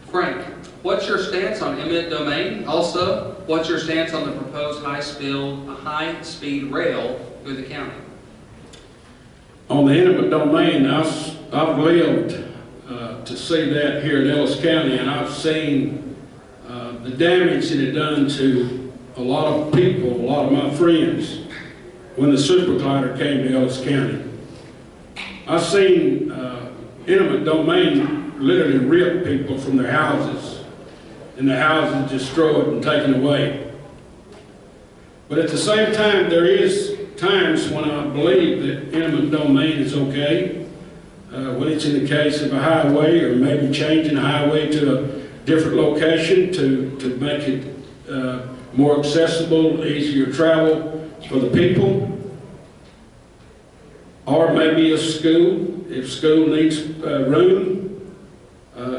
Frank, what's your stance on eminent domain? Also, what's your stance on the proposed high-speed rail through the county? On the eminent domain, I've lived to see that here in Ellis County, and I've seen the damage that it done to a lot of people, a lot of my friends, when the super glider came to Ellis County. I've seen eminent domain literally rip people from their houses, and the houses destroyed and taken away. But at the same time, there is times when I believe that eminent domain is okay, when it's in the case of a highway, or maybe changing a highway to a different location to make it more accessible, easier travel for the people. Or maybe a school, if school needs room.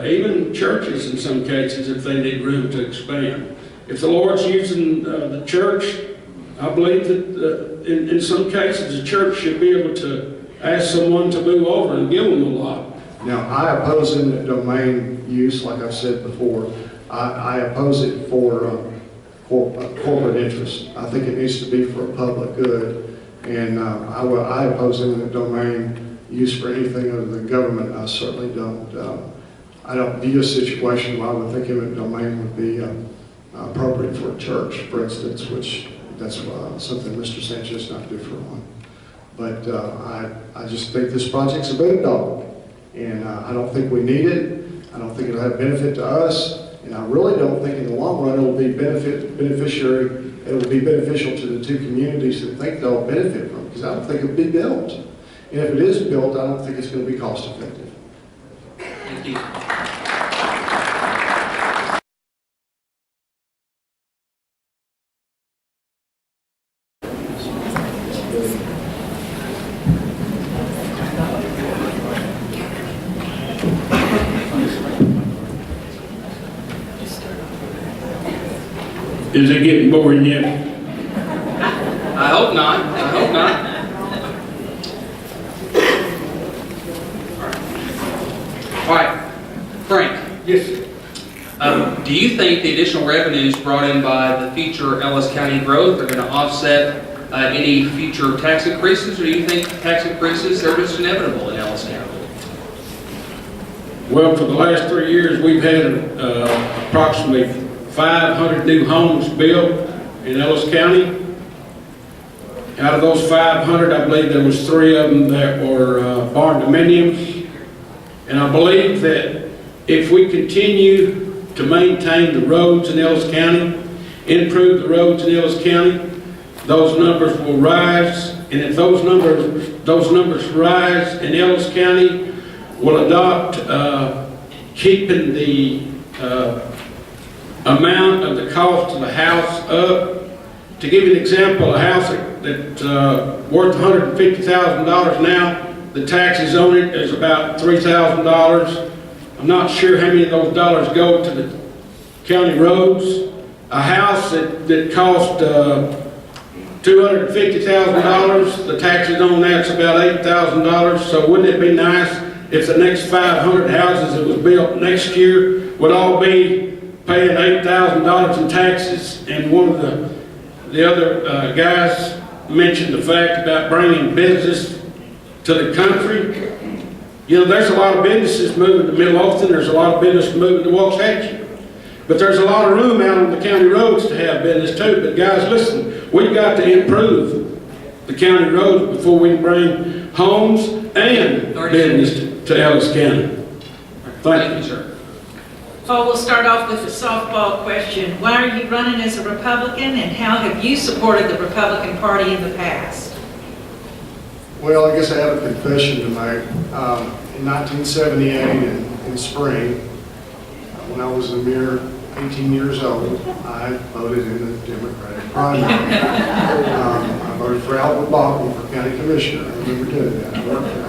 Even churches in some cases, if they need room to expand. If the Lord's using the church, I believe that in some cases the church should be able to ask someone to move over and give them a lot. Now, I oppose eminent domain use, like I've said before. I oppose it for corporate interest. I think it needs to be for a public good. And I oppose eminent domain use for anything other than government. I certainly don't. I don't view a situation where I would think eminent domain would be appropriate for a church, for instance, which that's something Mr. Sanchez not do for one. But I just think this project's a boondoggle, and I don't think we need it. I don't think it'll have benefit to us, and I really don't think in the long run it'll be beneficial to the two communities that think they'll benefit from it, because I don't think it'll be built. And if it is built, I don't think it's going to be cost effective. Thank you. Is it getting boring yet? I hope not. I hope not. All right, Frank. Yes. Do you think the additional revenues brought in by the future Ellis County growth are going to offset any future tax increases, or do you think tax increases are just inevitable in Ellis County? Well, for the last 3 years, we've had approximately 500 new homes built in Ellis County. Out of those 500, I believe there was 3 of them that were barn dominiums. And I believe that if we continue to maintain the roads in Ellis County, improve the roads in Ellis County, those numbers will rise. And if those numbers rise in Ellis County, we'll adopt keeping the amount of the cost of the house up. To give you an example, a house that's worth $150,000 now, the taxes on it is about $3,000. I'm not sure how many of those dollars go to the county roads. A house that cost $250,000, the taxes on that's about $8,000. So wouldn't it be nice if the next 500 houses that was built next year would all be paying $8,000 in taxes? And one of the other guys mentioned the fact about bringing business to the country. You know, there's a lot of businesses moving to Midlothian, there's a lot of business moving to Waxahachie. But there's a lot of room out on the county roads to have business too. But guys, listen, we've got to improve the county roads before we can bring homes and business to Ellis County. Thank you, sir. Paul, we'll start off with a softball question. Why are you running as a Republican, and how have you supported the Republican Party in the past? Well, I guess I have a confession to make. In 1978, in spring, when I was a mere 18 years old, I voted in the Democratic primary. I voted for Albert Bachman for county commissioner. I remember doing that. I worked for him.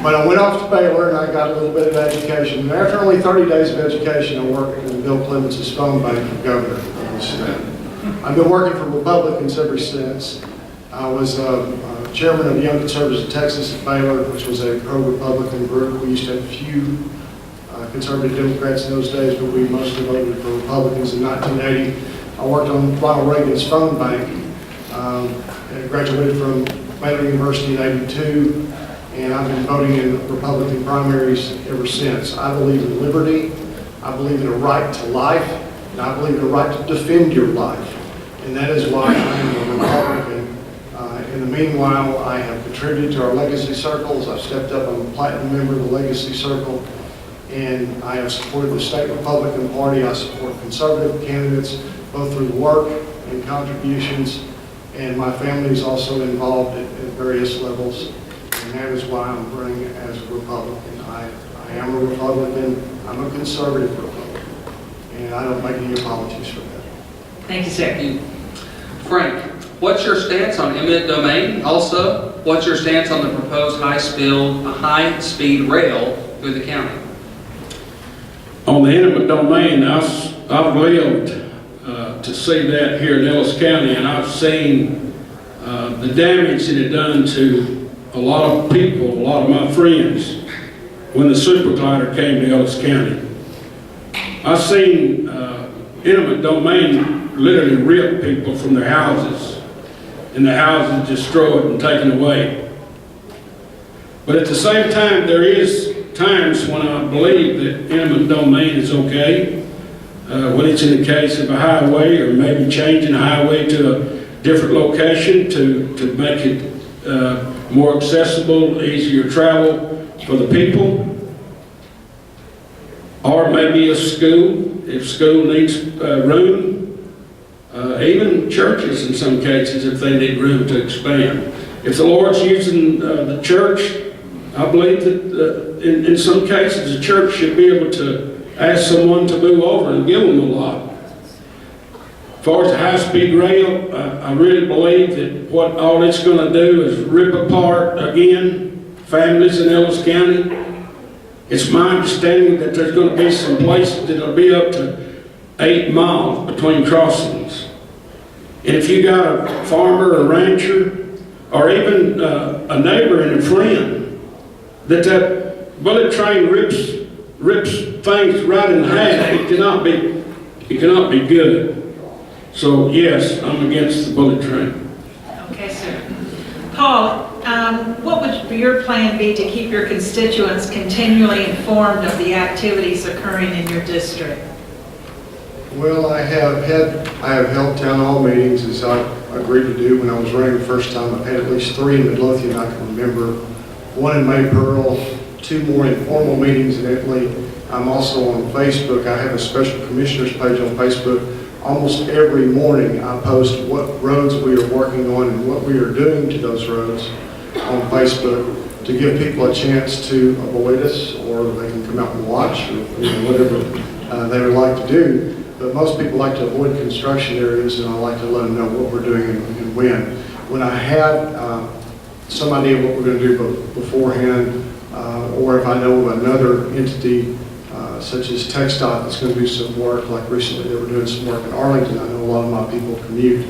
But I went off to Baylor and I got a little bit of education. And after only 30 days of education, I worked in Bill Clements' phone bank for governor of the state. I've been working for Republicans ever since. I was chairman of Young Conservatives of Texas at Baylor, which was a pro-Republican group. We used to have few conservative Democrats in those days, but we mostly voted for Republicans in 1980. I worked on Ronald Reagan's phone bank. I graduated from Baylor University in '82, and I've been voting in Republican primaries ever since. I believe in liberty, I believe in a right to life, and I believe in a right to defend your life. And that is why I am a Republican. In the meanwhile, I have contributed to our legacy circles. I've stepped up. I'm a platinum member of the legacy circle. And I have supported the state Republican Party. I support conservative candidates, both through work and contributions. And my family is also involved at various levels. And that is why I'm running as a Republican. I am a Republican. I'm a conservative Republican. And I don't make any apologies for that. Thank you, sir. Thank you. Frank, what's your stance on eminent domain? Also, what's your stance on the proposed high-speed rail through the county? On the eminent domain, I've lived to see that here in Ellis County, and I've seen the damage that it done to a lot of people, a lot of my friends, when the super glider came to Ellis County. I've seen eminent domain literally rip people from their houses, and the houses destroyed and taken away. But at the same time, there is times when I believe that eminent domain is okay, when it's in the case of a highway, or maybe changing a highway to a different location to make it more accessible, easier travel for the people. Or maybe a school, if school needs room. Even churches in some cases, if they need room to expand. If the Lord's using the church, I believe that in some cases the church should be able to ask someone to move over and give them a lot. As far as the high-speed rail, I really believe that what all it's going to do is rip apart, again, families in Ellis County. It's my understanding that there's going to be some places that will be up to 8 miles between crossings. And if you got a farmer, a rancher, or even a neighbor and a friend, that bullet train rips things right in half, it cannot be good. So yes, I'm against the bullet train. Okay, sir. Paul, what would your plan be to keep your constituents continually informed of the activities occurring in your district? Well, I have held town hall meetings, as I agreed to do when I was running the first time. I've had at least 3 in Midlothian I can remember, 1 in Maypearl, 2 more informal meetings in Italy. I'm also on Facebook. I have a special commissioners page on Facebook. Almost every morning I post what roads we are working on and what we are doing to those roads on Facebook to give people a chance to avoid us, or they can come out and watch, or whatever they would like to do. But most people like to avoid construction areas, and I like to let them know what we're doing and when. When I have some idea of what we're going to do beforehand, or if I know of another entity such as TxDOT that's going to do some work, like recently they were doing some work in Arlington. I know a lot of my people commute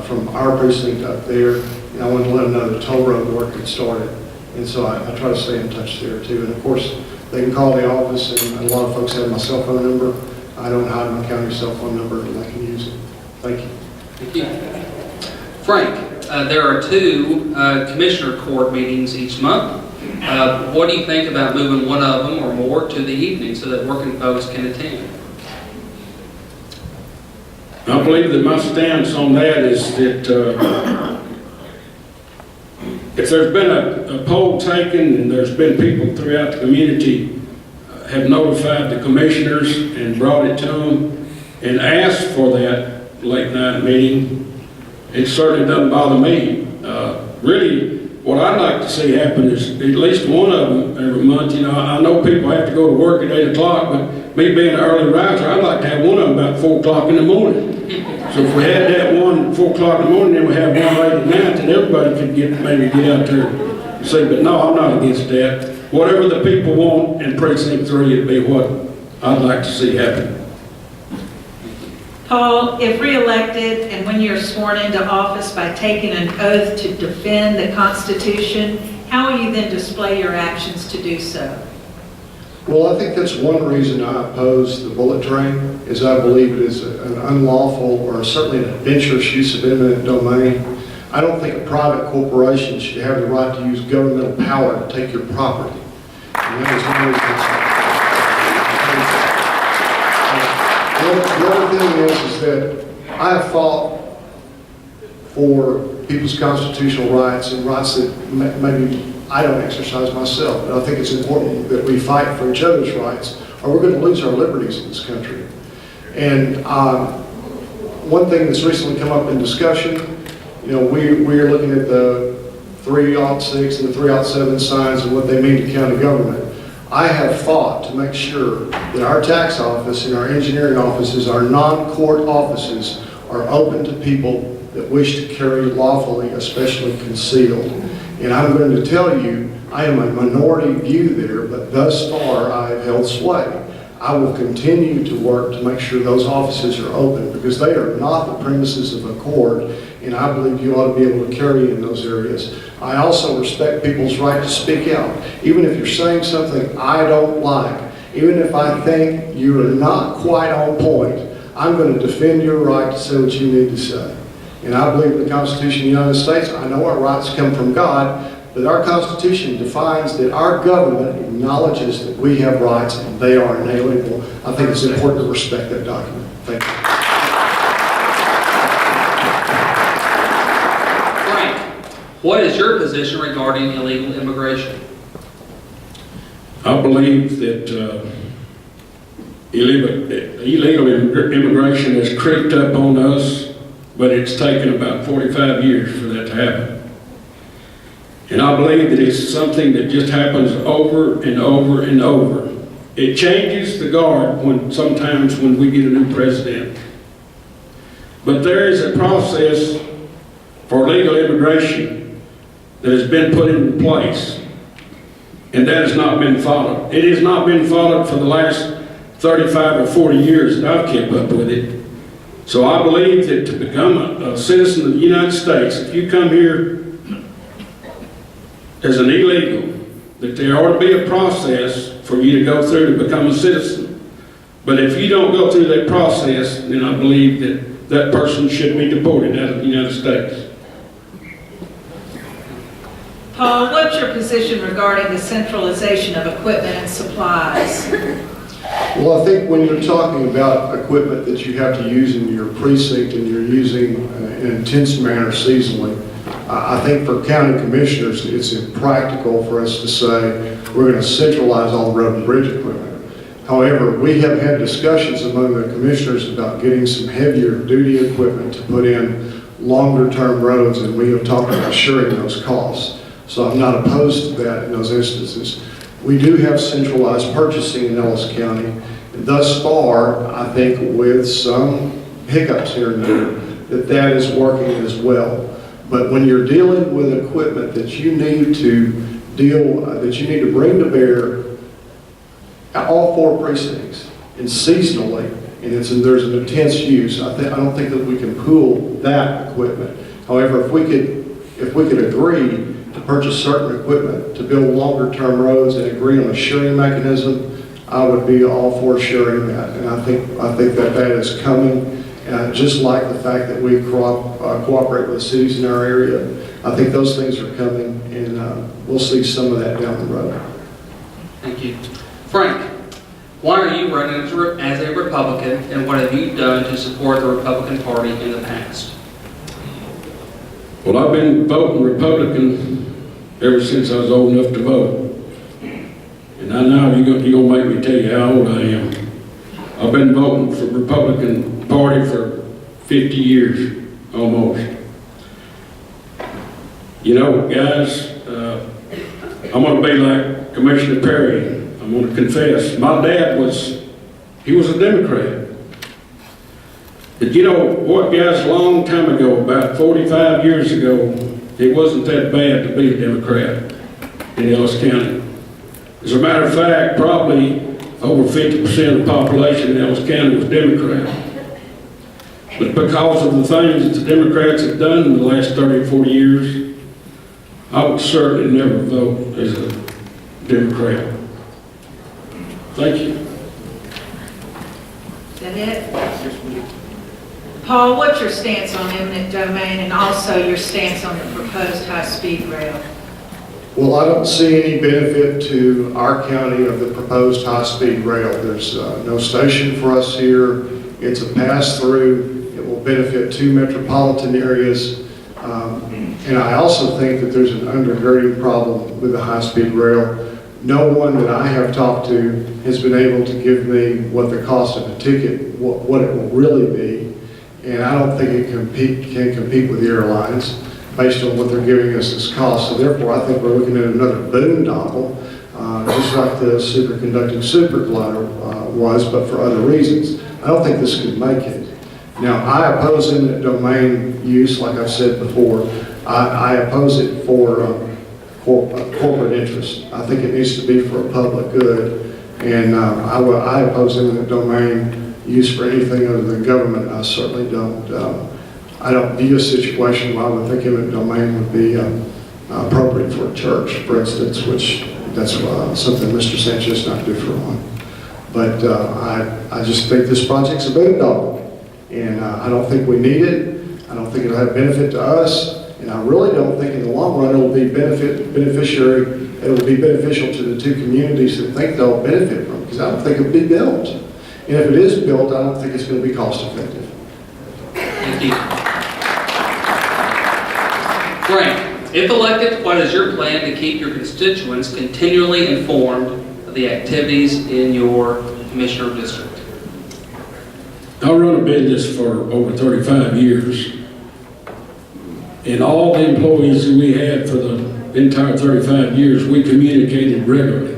from our precinct up there, and I wanted to let them know the toll road work had started. And so I try to stay in touch there too. And of course, they can call the office, and a lot of folks have my cell phone number. I don't hide my county cell phone number, and they can use it. Thank you. Thank you. Frank, there are 2 commissioner court meetings each month. What do you think about moving one of them or more to the evening so that working folks can attend? I believe that my stance on that is that if there's been a poll taken and there's been people throughout the community have notified the commissioners and brought it to them and asked for that late night meeting, it certainly doesn't bother me. Really, what I'd like to see happen is at least one of them every month. You know, I know people have to go to work at 8 o'clock, but me being an early riser, I'd like to have one of them about 4 o'clock in the morning. So if we had that one 4 o'clock in the morning, then we have one late at night, then everybody could maybe get out there and see. But no, I'm not against that. Whatever the people want in Precinct 3, it'd be what I'd like to see happen. Paul, if re-elected and when you're sworn into office by taking an oath to defend the Constitution, how will you then display your actions to do so? Well, I think that's one reason I oppose the bullet train, is I believe it is an unlawful or certainly an adventurous use of eminent domain. I don't think a private corporation should have the right to use governmental power to take your property. And that is one reason. The other thing is that I have fought for people's constitutional rights and rights that maybe I don't exercise myself, but I think it's important that we fight for each other's rights, or we're going to lose our liberties in this country. And one thing that's recently come up in discussion, we are looking at the 306 and the 307 signs and what they mean to county government. I have fought to make sure that our tax office and our engineering offices, our non-court offices, are open to people that wish to carry lawfully, especially concealed. And I'm going to tell you, I am a minority view there, but thus far I have held sway. I will continue to work to make sure those offices are open, because they are not the premises of a court, and I believe you ought to be able to carry in those areas. I also respect people's right to speak out. Even if you're saying something I don't like, even if I think you are not quite on point, I'm going to defend your right to say what you need to say. And I believe in the Constitution of the United States. I know our rights come from God, but our Constitution defines that our government acknowledges that we have rights and they are inalienable. I think it's important to respect that document. Thank you. Frank, what is your position regarding illegal immigration? I believe that illegal immigration has creeped up on us, but it's taken about 45 years for that to happen. And I believe that it's something that just happens over and over and over. It changes the guard sometimes when we get a new president. But there is a process for legal immigration that has been put in place, and that has not been followed. It has not been followed for the last 35 or 40 years that I've kept up with it. So I believe that to become a citizen of the United States, if you come here as an illegal, that there ought to be a process for you to go through to become a citizen. But if you don't go through that process, then I believe that that person should be deported out of the United States. Paul, what's your position regarding the centralization of equipment and supplies? Well, I think when you're talking about equipment that you have to use in your precinct and you're using in an intense manner seasonally, I think for county commissioners, it's impractical for us to say we're going to centralize all the road and bridge equipment. However, we have had discussions among the commissioners about getting some heavier duty equipment to put in longer term roads, and we have talked about sharing those costs. So I'm not opposed to that in those instances. We do have centralized purchasing in Ellis County. And thus far, I think with some hiccups here and there, that is working as well. But when you're dealing with equipment that you need to bring to bear at all four precincts and seasonally, and there's an intense use, I don't think that we can pool that equipment. However, if we could agree to purchase certain equipment to build longer term roads and agree on a sharing mechanism, I would be all for sharing that. And I think that is coming. Just like the fact that we cooperate with cities in our area, I think those things are coming, and we'll see some of that down the road. Thank you. Frank, why are you running as a Republican, and what have you done to support the Republican Party in the past? Well, I've been voting Republican ever since I was old enough to vote. And I know you're going to make me tell you how old I am. I've been voting for the Republican Party for 50 years, almost. You know, guys, I'm going to be like Commissioner Perry. I'm going to confess. My dad was a Democrat. But you know what, guys, a long time ago, about 45 years ago, it wasn't that bad to be a Democrat in Ellis County. As a matter of fact, probably over 50% of the population in Ellis County was Democrat. But because of the things that the Democrats have done in the last 30 or 40 years, I would certainly never vote as a Democrat. Thank you. Is that it? Paul, what's your stance on eminent domain and also your stance on the proposed high-speed rail? Well, I don't see any benefit to our county of the proposed high-speed rail. There's no station for us here. It's a pass-through. It will benefit 2 metropolitan areas. And I also think that there's an undergirding problem with the high-speed rail. No one that I have talked to has been able to give me what the cost of a ticket, what it will really be. And I don't think it can compete with the airlines based on what they're giving us as cost. So therefore, I think we're looking at another boondoggle, just like the superconducting superglider was, but for other reasons. I don't think this could make it. Now, I oppose eminent domain use, like I've said before. I oppose it for corporate interest. I think it needs to be for a public good. And I oppose eminent domain use for anything other than government. I certainly don't. I don't view a situation where I would think eminent domain would be appropriate for a church, for instance, which that's something Mr. Sanchez not different on. But I just think this project's a boondoggle. And I don't think we need it. I don't think it'll have benefit to us. And I really don't think in the long run it'll be beneficial to the 2 communities that think they'll benefit from it, because I don't think it'll be built. And if it is built, I don't think it's going to be cost effective. Thank you. Frank, if elected, what is your plan to keep your constituents continually informed of the activities in your commissioner district? I run a business for over 35 years. And all the employees that we had for the entire 35 years, we communicated regularly.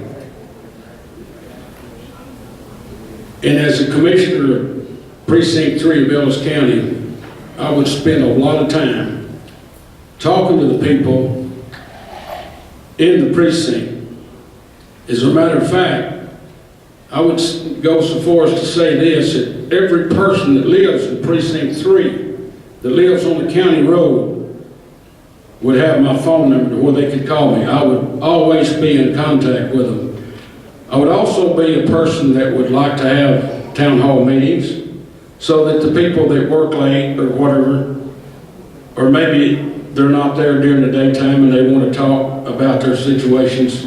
And as a commissioner of Precinct 3 of Ellis County, I would spend a lot of time talking to the people in the precinct. As a matter of fact, I would go so far as to say this, that every person that lives in Precinct 3, that lives on the county road, would have my phone number where they could call me. I would always be in contact with them. I would also be a person that would like to have town hall meetings so that the people that work late or whatever, or maybe they're not there during the daytime and they want to talk about their situations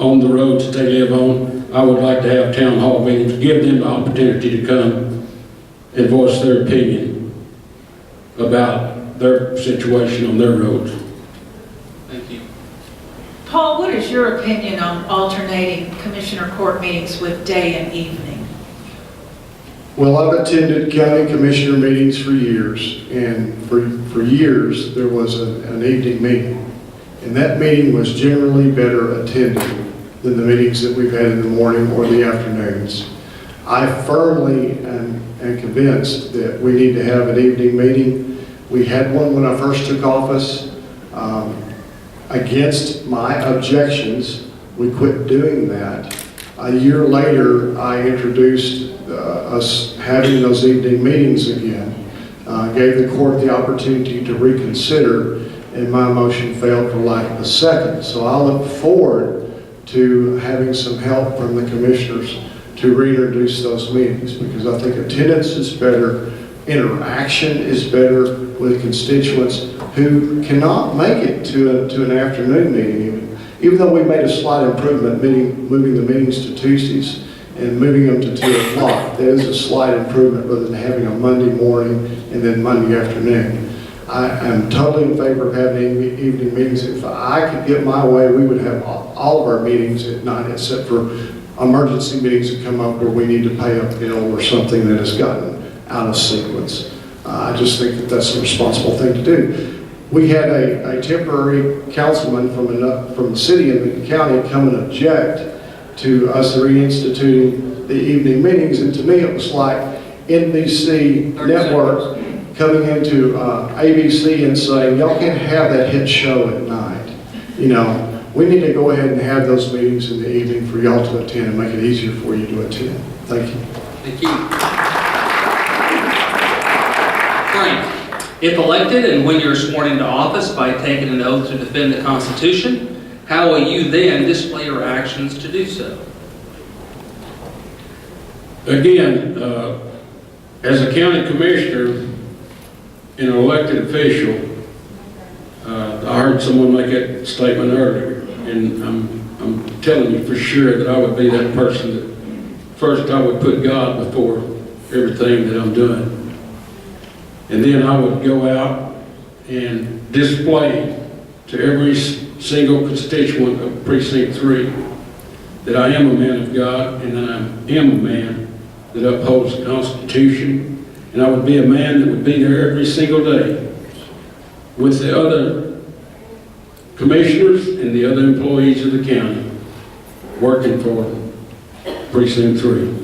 on the roads that they live on, I would like to have town hall meetings, give them the opportunity to come and voice their opinion about their situation on their roads. Thank you. Paul, what is your opinion on alternating commissioner court meetings with day and evening? Well, I've attended county commissioner meetings for years, and for years there was an evening meeting. And that meeting was generally better attended than the meetings that we've had in the morning or the afternoons. I firmly am convinced that we need to have an evening meeting. We had one when I first took office. Against my objections, we quit doing that. A year later, I introduced us having those evening meetings again, gave the court the opportunity to reconsider, and my motion failed for lack of a second. So I look forward to having some help from the commissioners to reintroduce those meetings, because I think attendance is better, interaction is better with constituents who cannot make it to an afternoon meeting. Even though we made a slight improvement moving the meetings to Tuesdays and moving them to 2 o'clock, that is a slight improvement rather than having a Monday morning and then Monday afternoon. I am totally in favor of having evening meetings. If I could get my way, we would have all of our meetings at night, except for emergency meetings that come up where we need to pay a bill or something that has gotten out of sequence. I just think that that's a responsible thing to do. We had a temporary councilman from the city and the county come and object to us reinstituting the evening meetings, and to me it was like NBC network coming into ABC and saying, y'all can't have that hit show at night. You know, we need to go ahead and have those meetings in the evening for y'all to attend and make it easier for you to attend. Thank you. Thank you. Frank, if elected and when you're sworn into office by taking an oath to defend the Constitution, how will you then display your actions to do so? again, as a county commissioner and an elected official, I heard someone make that statement earlier, and I'm telling you for sure that I would be that person that first I would put God before everything that I'm doing. And then I would go out and display to every single constituent of Precinct 3 that I am a man of God and that I am a man that upholds the Constitution, and I would be a man that would be there every single day with the other commissioners and the other employees of the county working for Precinct 3.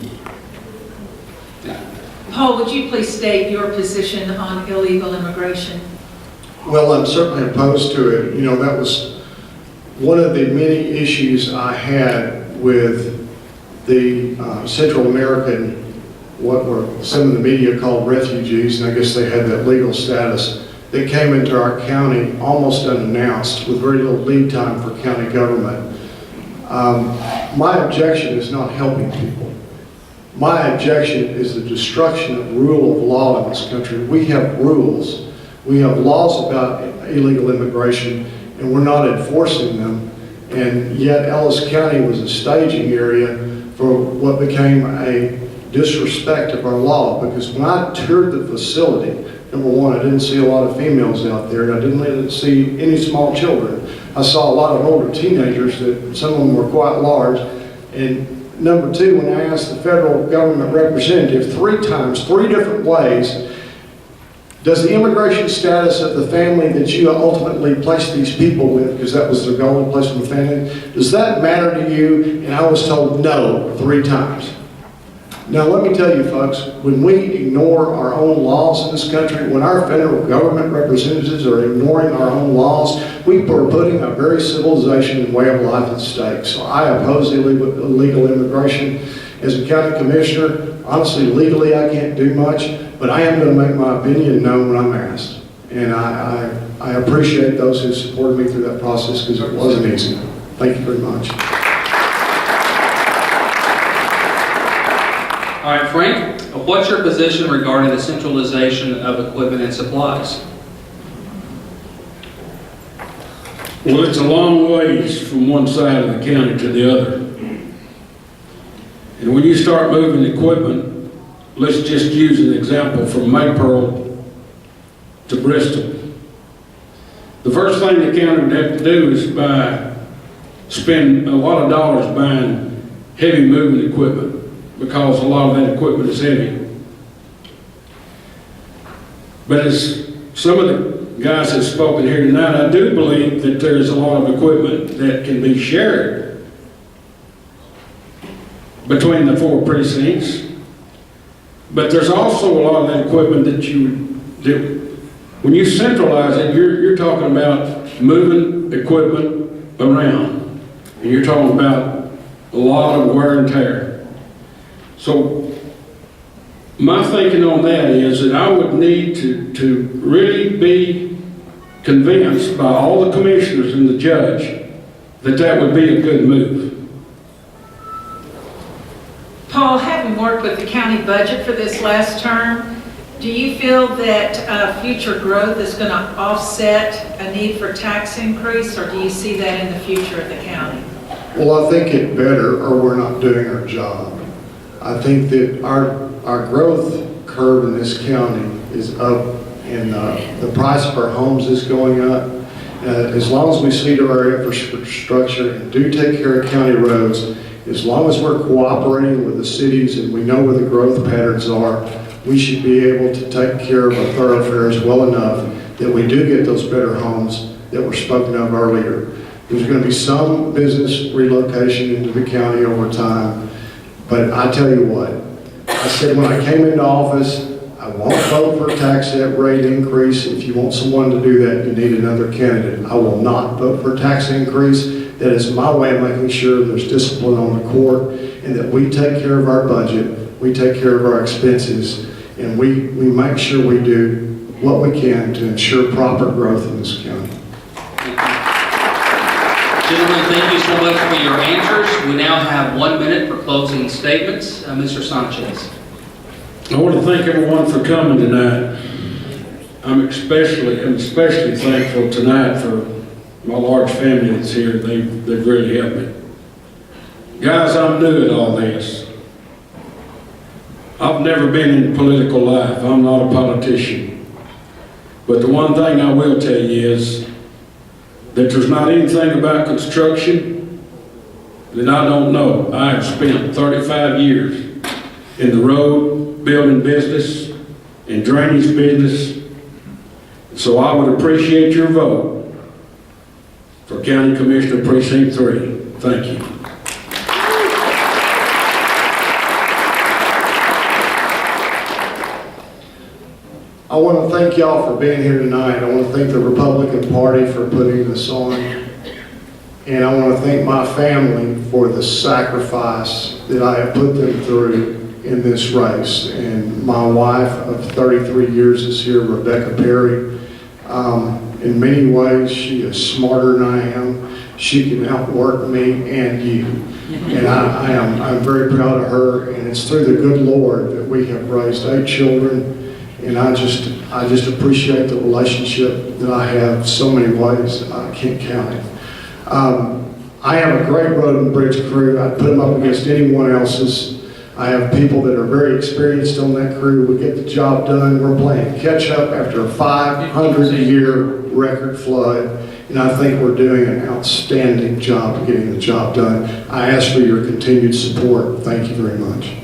Paul, would you please state your position on illegal immigration? Well, I'm certainly opposed to it. You know, that was one of the many issues I had with the Central American, what were some of the media called refugees, and I guess they had that legal status, that came into our county almost unannounced with very little lead time for county government. My objection is not helping people. My objection is the destruction of rule of law in this country. We have rules. We have laws about illegal immigration, and we're not enforcing them. And yet Ellis County was a staging area for what became a disrespect of our law. Because when I toured the facility, number one, I didn't see a lot of females out there, and I didn't see any small children. I saw a lot of older teenagers that some of them were quite large. And number two, when I asked the federal government representative 3 times, 3 different ways, does the immigration status of the family that you ultimately placed these people with, because that was their goal, to place them with family, does that matter to you? And I was told no 3 times. Now let me tell you folks, when we ignore our own laws in this country, when our federal government representatives are ignoring our own laws, we are putting a very civilization and way of life at stake. So I oppose illegal immigration. As a county commissioner, honestly, legally I can't do much, but I am going to make my opinion known when I'm asked. And I appreciate those who supported me through that process because it wasn't easy. Thank you very much. All right, Frank, what's your position regarding the centralization of equipment and supplies? Well, it's a long ways from one side of the county to the other. And when you start moving equipment, let's just use an example from Maypearl to Bristol. The first thing the county would have to do is spend a lot of dollars buying heavy moving equipment, because a lot of that equipment is heavy. But as some of the guys have spoken here tonight, I do believe that there's a lot of equipment that can be shared between the 4 precincts. But there's also a lot of that equipment that when you centralize it, you're talking about moving equipment around. And you're talking about a lot of wear and tear. So my thinking on that is that I would need to really be convinced by all the commissioners and the judge that would be a good move. Paul, having worked with the county budget for this last term, do you feel that future growth is going to offset a need for tax increase, or do you see that in the future of the county? Well, I think it better, or we're not doing our job. I think that our growth curve in this county is up, and the price of our homes is going up. As long as we see to our infrastructure and do take care of county roads, as long as we're cooperating with the cities and we know where the growth patterns are, we should be able to take care of our thoroughfares well enough that we do get those better homes that were spoken of earlier. There's going to be some business relocation into the county over time, but I tell you what, I said when I came into office, I won't vote for a tax rate increase. If you want someone to do that, you need another candidate. I will not vote for a tax increase. That is my way of making sure there's discipline on the court and that we take care of our budget, we take care of our expenses, and we make sure we do what we can to ensure proper growth in this county. Gentlemen, thank you so much for your answers. We now have 1 minute for closing statements. Mr. Sanchez. I want to thank everyone for coming tonight. I'm especially thankful tonight for my large family that's here. They've really helped me. Guys, I'm new at all this. I've never been in political life. I'm not a politician. But the one thing I will tell you is that there's not anything about construction that I don't know. I have spent 35 years in the road building business and drainage business. So I would appreciate your vote for County Commissioner Precinct 3. Thank you. I want to thank y'all for being here tonight. I want to thank the Republican Party for putting this on. And I want to thank my family for the sacrifice that I have put them through in this race. And my wife of 33 years is here, Rebecca Perry. In many ways, she is smarter than I am. She can outwork me and you. And I'm very proud of her. And it's through the good Lord that we have raised 8 children. And I just appreciate the relationship that I have so many ways. I can't count it. I have a great road and bridge crew. I'd put them up against anyone else's. I have people that are very experienced on that crew. We get the job done. We're playing catch up after a 500-year record flood. And I think we're doing an outstanding job of getting the job done. I ask for your continued support. Thank you very much.